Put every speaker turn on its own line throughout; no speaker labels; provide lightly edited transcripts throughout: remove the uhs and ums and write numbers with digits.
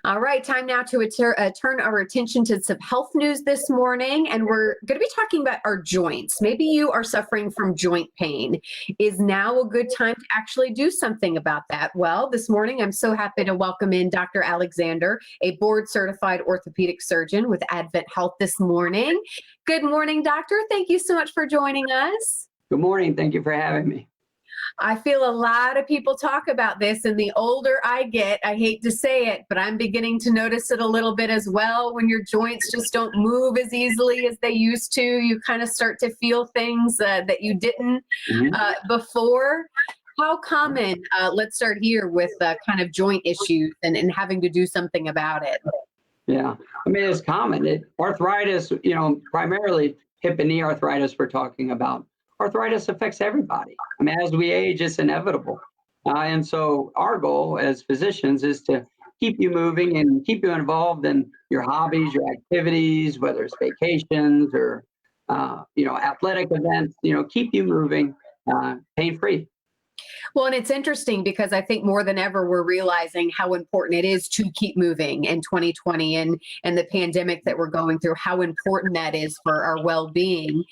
All right, time now to turn our attention to some health news this morning, and we're going to be talking about our joints. Maybe you are suffering from joint pain. Is now a good time to actually do something about that? Well, this morning I'm so happy to welcome in Dr. Alexander, a board-certified orthopedic surgeon with AdventHealth this morning. Good morning, doctor. Thank you so much for joining us.
Good morning. Thank you for having me.
I feel a lot of people talk about this, and the older I get, I hate to say it, but I'm beginning to notice it a little bit as well. When your joints just don't move as easily as they used to, you kind of start to feel things that you didn't before. How common, let's start here with kind of joint issues and having to do something about it.
Yeah, I mean, it's common. Arthritis, primarily hip and knee arthritis we're talking about. Arthritis affects everybody. I mean, as we age, it's inevitable. And so our goal as physicians is to keep you moving and keep you involved in your hobbies, your activities, whether it's vacations or, athletic events, keep you moving pain-free.
Well, and it's interesting because I think more than ever, we're realizing how important it is to keep moving in 2020 and the pandemic that we're going through, how important that is for our well-being.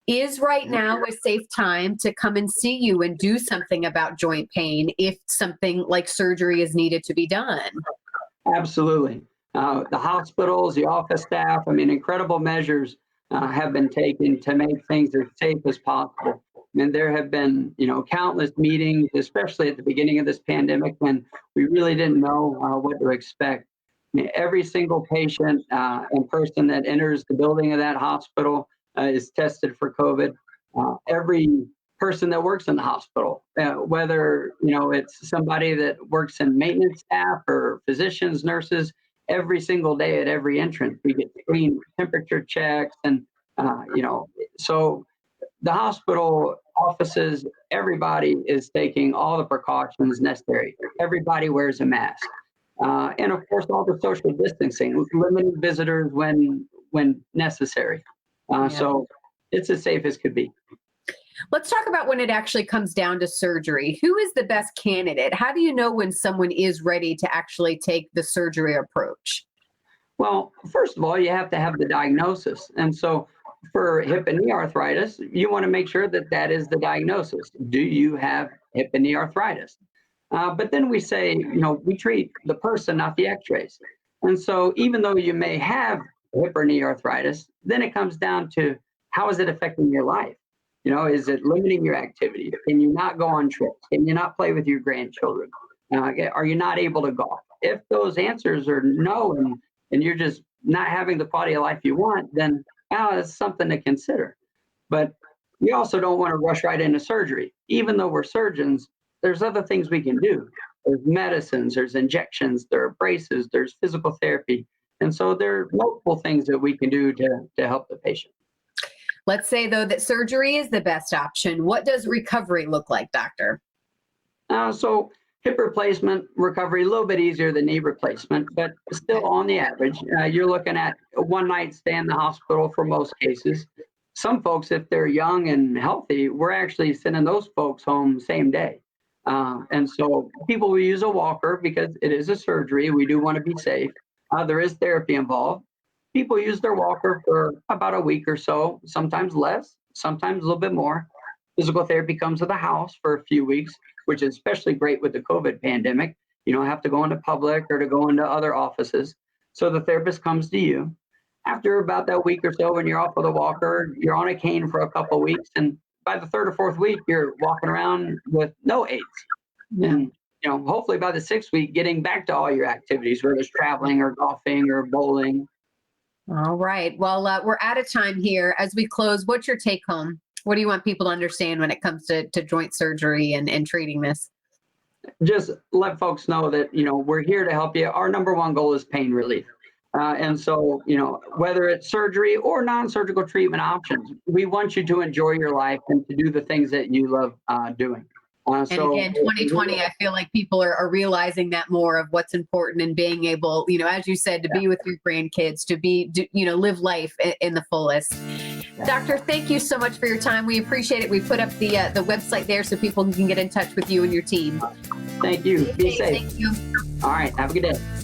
Is right now a safe time to come and see you and do something about joint pain if something like surgery is needed to be done?
Absolutely. The hospitals, the office staff, I mean, incredible measures have been taken to make things as safe as possible. And there have been, countless meetings, especially at the beginning of this pandemic when we really didn't know what to expect. I mean, every single patient and person that enters the building of that hospital is tested for COVID. Every person that works in the hospital, whether it's somebody that works in maintenance staff or physicians, nurses, every single day at every entrance, we get screened, temperature checks, and so the hospital offices, everybody is taking all the precautions necessary. Everybody wears a mask, and of course, all the social distancing, limiting visitors when necessary. So it's as safe as could be.
Let's talk about when it actually comes down to surgery. Who is the best candidate? How do you know when someone is ready to actually take the surgery approach?
Well, first of all, you have to have the diagnosis. And so for hip and knee arthritis, you want to make sure that that is the diagnosis. Do you have hip and knee arthritis? But then we say, we treat the person, not the x-rays. And so even though you may have hip or knee arthritis, then it comes down to how is it affecting your life? Is it limiting your activity? Can you not go on trips? Can you not play with your grandchildren? Are you not able to golf? If those answers are no, and you're just not having the quality of life you want, then it's something to consider. But we also don't want to rush right into surgery. Even though we're surgeons, there's other things we can do. There's medicines, there's injections, there are braces, there's physical therapy. And so there are multiple things that we can do to help the patient.
Let's say, though, that surgery is the best option. What does recovery look like, doctor?
So hip replacement recovery, a little bit easier than knee replacement, but still on the average, you're looking at a one-night stay in the hospital for most cases. Some folks, if they're young and healthy, we're actually sending those folks home same day. And so people will use a walker because it is a surgery. We do want to be safe. There is therapy involved. People use their walker for about a week or so, sometimes less, sometimes a little bit more. Physical therapy comes to the house for a few weeks, which is especially great with the COVID pandemic. You don't have to go into public or to go into other offices. So the therapist comes to you. After about that week or so, when you're off of the walker, you're on a cane for a couple of weeks. And by the third or fourth week, you're walking around with no aids. And hopefully by the sixth week, getting back to all your activities, whether it's traveling or golfing or bowling.
All right. Well, we're out of time here. As we close, what's your take home? What do you want people to understand when it comes to joint surgery and treating this?
Just let folks know that, we're here to help you. Our number one goal is pain relief. And so, whether it's surgery or non-surgical treatment options, we want you to enjoy your life and to do the things that you love doing.
And again, 2020, I feel like people are realizing that more of what's important and being able, as you said, to be with your grandkids, to live life in the fullest. Doctor, thank you so much for your time. We appreciate it. We put up the website there so people can get in touch with you and your team.
Thank you. Be safe.
Thank you.
All right. Have a good day.